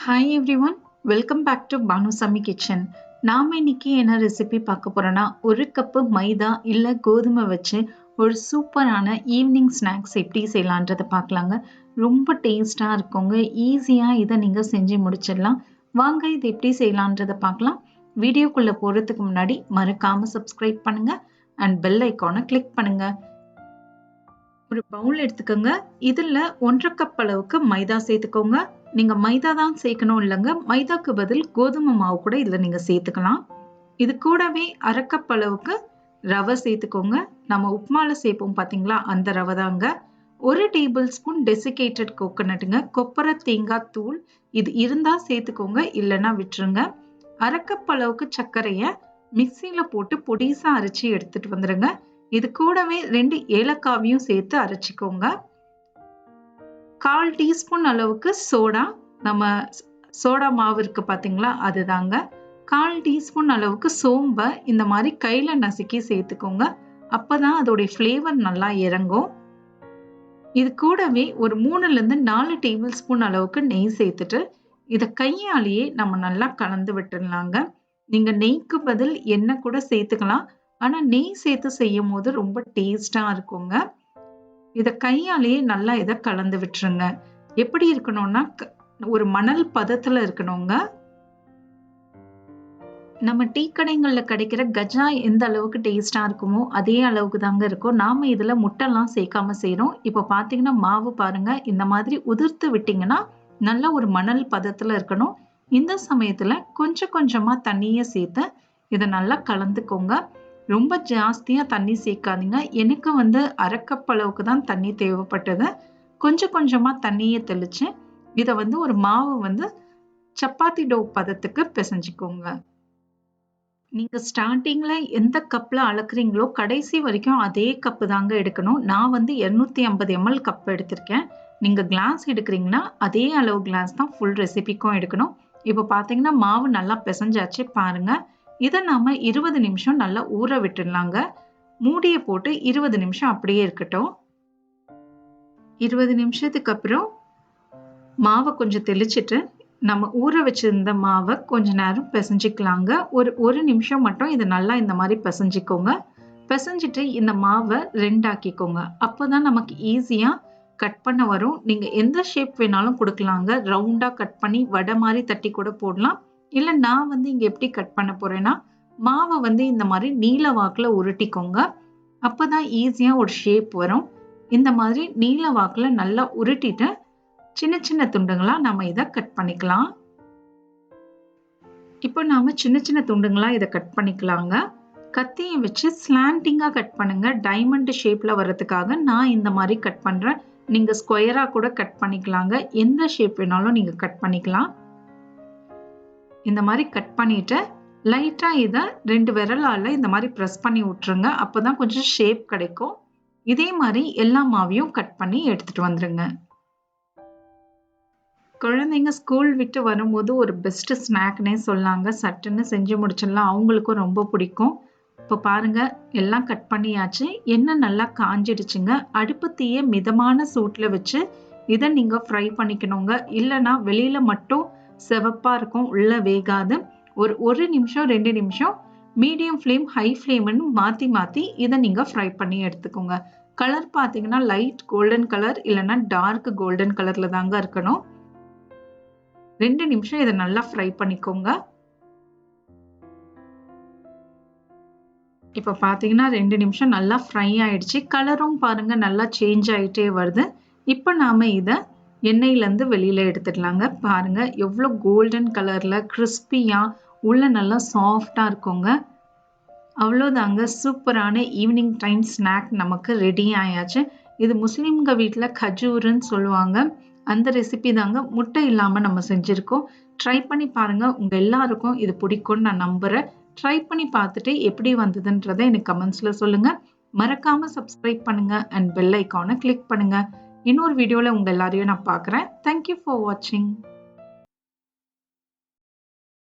Hi everyone, welcome back to banusameekitchen. நாம இன்னைக்கு என்ன ரெசிபி பார்க்க போறோம்னா ஒரு கப்பு மைதா இல்ல கோதுமை வச்சு ஒரு சூப்பரான ஈவினிங் ஸ்நாக்ஸ் எப்படி செய்யலான்றதை பார்க்கலாங்க. ரொம்ப டேஸ்டா இருக்குங்க. ஈஸியா இதை நீங்க செஞ்சு முடிச்சிடலாம். வாங்க இது எப்படி செய்யலான்றதை பார்க்கலாம். வீடியோக்குள்ள போறதுக்கு முன்னாடி மறக்காம சப்ஸ்கிரைப் பண்ணுங்க அண்ட் பெல் ஐகானை கிளிக் பண்ணுங்க. ஒரு பவுல் எடுத்துக்கோங்க. இதுல 1.5 கப் அளவுக்கு மைதா சேர்த்துக்கோங்க. நீங்க மைதா தான் சேர்க்கணும் இல்லைங்க, மைதாக்கு பதில் கோதுமை மாவு கூட இதுல நீங்க சேர்த்துக்கலாம். இது கூடவே 1/2 கப் அளவுக்கு ரவை சேர்த்துக்கோங்க. நம்ம உப்புமால சேர்ப்போம் பாத்தீங்களா, அந்த ரவை தாங்க. 1 டேபிள் ஸ்பூன் டெசிகேட்டட் கோகோனட்டுங்க, கொப்பரை தேங்காய் தூள். இது இருந்தா சேர்த்துக்கோங்க, இல்லைன்னா விட்டுருங்க. 1/2 கப் அளவுக்கு சர்க்கரைய மிக்சியில போட்டு பொடிசா அரைச்சி எடுத்துட்டு வந்துருங்க. இது கூடவே 2 ஏலக்காவையும் சேர்த்து அரைச்சிக்கோங்க. 1/4 டீஸ்பூன் அளவுக்கு சோடா, நம்ம சோடா மாவு இருக்கு பாத்தீங்களா, அதுதாங்க. 1/4 டீஸ்பூன் அளவுக்கு சோம்பை இந்த மாதிரி கையில நசுக்கி சேர்த்துக்கோங்க. அப்பதான் அதோடைய ஃப்ளேவர் நல்லா இறங்கும். இது கூடவே ஒரு 3ல இருந்து 4 டேபிள் ஸ்பூன் அளவுக்கு நெய் சேர்த்துட்டு இதை கையாலேயே நம்ம நல்லா கலந்து விட்டுடலாங்க. நீங்க நெய்க்கு பதில் எண்ணெய் கூட சேர்த்துக்கலாம். ஆனா நெய் சேர்த்து செய்யும் போது ரொம்ப டேஸ்டா இருக்குங்க. இத கையாலேயே நல்லா இதை கலந்து விட்டுருங்க. எப்படி இருக்கணும்னா ஒரு மணல் பதத்துல இருக்கணுங்க. நம்ம டீ கடைகள்ல கிடைக்கிற கஜா எந்த அளவுக்கு டேஸ்டா இருக்குமோ அதே அளவுக்கு தாங்க இருக்கும். நாம இதுல முட்டைலாம் சேர்க்காம செய்யறோம். இப்ப பாத்தீங்கன்னா மாவு பாருங்க, இந்த மாதிரி உதிர்த்து விட்டீங்கன்னா நல்ல ஒரு மணல் பதத்துல இருக்கணும். இந்த சமயத்துல கொஞ்சம் கொஞ்சமா தண்ணிய சேர்த்து இதை நல்லா கலந்துக்கோங்க. ரொம்ப ஜாஸ்தியா தண்ணி சேர்க்காதீங்க. எனக்கு 1/2 கப் அளவுக்கு தான் தண்ணி தேவைப்பட்டது. கொஞ்சம் கொஞ்சமா தண்ணியை தெளிச்சு இதை ஒரு மாவு சப்பாத்தி டோ பதத்துக்கு பிசைஞ்சுக்கோங்க. நீங்க ஸ்டார்டிங்ல எந்த கப்ல அளக்குறீங்களோ கடைசி வரைக்கும் அதே கப்பு தாங்க எடுக்கணும். நான் 250 ml கப் எடுத்திருக்கேன். நீங்க கிளாஸ் எடுக்கிறீங்கன்னா அதே அளவு கிளாஸ் தான் ஃபுல் ரெசிபிக்கும் எடுக்கணும். இப்போ பாத்தீங்கன்னா மாவு நல்லா பிசைஞ்சாச்சு பாருங்க. இதை நாம 20 நிமிஷம் நல்லா ஊற விட்டுடலாங்க. மூடியை போட்டு 20 நிமிஷம் அப்படியே இருக்கட்டும். 20 நிமிஷத்துக்கு அப்புறம் மாவை கொஞ்சம் தெளிச்சிட்டு நம்ம ஊற வச்சிருந்த மாவை கொஞ்ச நேரம் பிசைஞ்சிக்கலாங்க. ஒரு நிமிஷம் மட்டும் இதை நல்லா இந்த மாதிரி பிசைஞ்சிக்கோங்க. பிசைஞ்சிட்டு இந்த மாவை 2 ஆக்கிக்கோங்க. அப்போதான் நமக்கு ஈஸியா கட் பண்ண வரும். நீங்க எந்த ஷேப் வேணாலும் கொடுக்கலாங்க. ரவுண்டா கட் பண்ணி வடை மாதிரி தட்டி கூட போடலாம். இல்ல நான் இங்க எப்படி கட் பண்ண போறேன்னா மாவை இந்த மாதிரி நீல வாக்குல உருட்டிக்கோங்க. அப்பதான் ஈஸியா ஒரு ஷேப் வரும். இந்த மாதிரி நீல வாக்குல நல்லா உருட்டிட்டு சின்ன சின்ன துண்டுங்களா நாம இதை கட் பண்ணிக்கலாம். இப்போ நாம சின்ன சின்ன துண்டுங்களா இதை கட் பண்ணிக்கலாங்க. கத்தியை வச்சு ஸ்லாண்டிங்கா கட் பண்ணுங்க. டைமண்ட் ஷேப்ல வர்றதுக்காக நான் இந்த மாதிரி கட் பண்றேன். நீங்க ஸ்கொயரா கூட கட் பண்ணிக்கலாங்க. எந்த ஷேப் வேணாலும் நீங்க கட் பண்ணிக்கலாம். இந்த மாதிரி கட் பண்ணிட்டு லைட்டா இதை 2 விரலால இந்த மாதிரி ப்ரெஸ் பண்ணி விட்டுருங்க. அப்பதான் கொஞ்சம் ஷேப் கிடைக்கும். இதே மாதிரி எல்லா மாவையும் கட் பண்ணி எடுத்துட்டு வந்துருங்க. குழந்தைங்க ஸ்கூல் விட்டு வரும்போது ஒரு பெஸ்ட் ஸ்நாக்னே சொல்லாங்க. சட்டுன்னு செஞ்சு முடிச்சிடலாம். அவங்களுக்கும் ரொம்ப பிடிக்கும். இப்போ பாருங்க, எல்லாம் கட் பண்ணியாச்சு. எண்ணெய் நல்லா காஞ்சிடுச்சுங்க. அடுப்பு தீயை மிதமான சூட்ல வச்சு இதை நீங்க ஃப்ரை பண்ணிக்கணுங்க. இல்லைன்னா வெளியில மட்டும் செவப்பா இருக்கும், உள்ள வேகாது. ஒரு நிமிஷம் 2 நிமிஷம் மீடியம் ஃப்ளேம் ஹை ஃப்ளேம்னு மாத்தி மாத்தி இதை நீங்க ஃப்ரை பண்ணி எடுத்துக்கோங்க. கலர் பாத்தீங்கன்னா லைட் கோல்டன் கலர் இல்லைன்னா டார்க் கோல்டன் கலர்ல தாங்க இருக்கணும். 2 நிமிஷம் இதை நல்லா ஃப்ரை பண்ணிக்கோங்க. இப்ப பாத்தீங்கன்னா 2 நிமிஷம் நல்லா ஃப்ரை ஆயிடுச்சு. கலரும் பாருங்க நல்லா சேஞ்ச் ஆயிட்டே வருது. இப்ப நாம இதை எண்ணெயில இருந்து வெளியில எடுத்துடலாங்க. பாருங்க எவ்வளவு கோல்டன் கலர்ல கிறிஸ்பியா உள்ள நல்லா சாஃப்டா இருக்குங்க. அவ்வளோதாங்க, சூப்பரான ஈவினிங் டைம் ஸ்நாக் நமக்கு ரெடி ஆயாச்சு. இது முஸ்லிம்க வீட்டுல கஜூர்ன்னு சொல்லுவாங்க. அந்த ரெசிபி தாங்க. முட்டை இல்லாம நம்ம செஞ்சிருக்கோம். ட்ரை பண்ணி பாருங்க. உங்க எல்லாருக்கும் இது பிடிக்கும்னு நான் நம்புறேன். ட்ரை பண்ணி பார்த்துட்டு எப்படி வந்ததுன்றதை எனக்கு கமெண்ட்ஸ்ல சொல்லுங்க. மறக்காம சப்ஸ்கிரைப் பண்ணுங்க அண்ட் பெல் ஐகானை கிளிக் பண்ணுங்க. இன்னொரு வீடியோல உங்க எல்லாரையும் நான் பார்க்குறேன். தேங்க்யூ ஃபார் வாட்சிங்.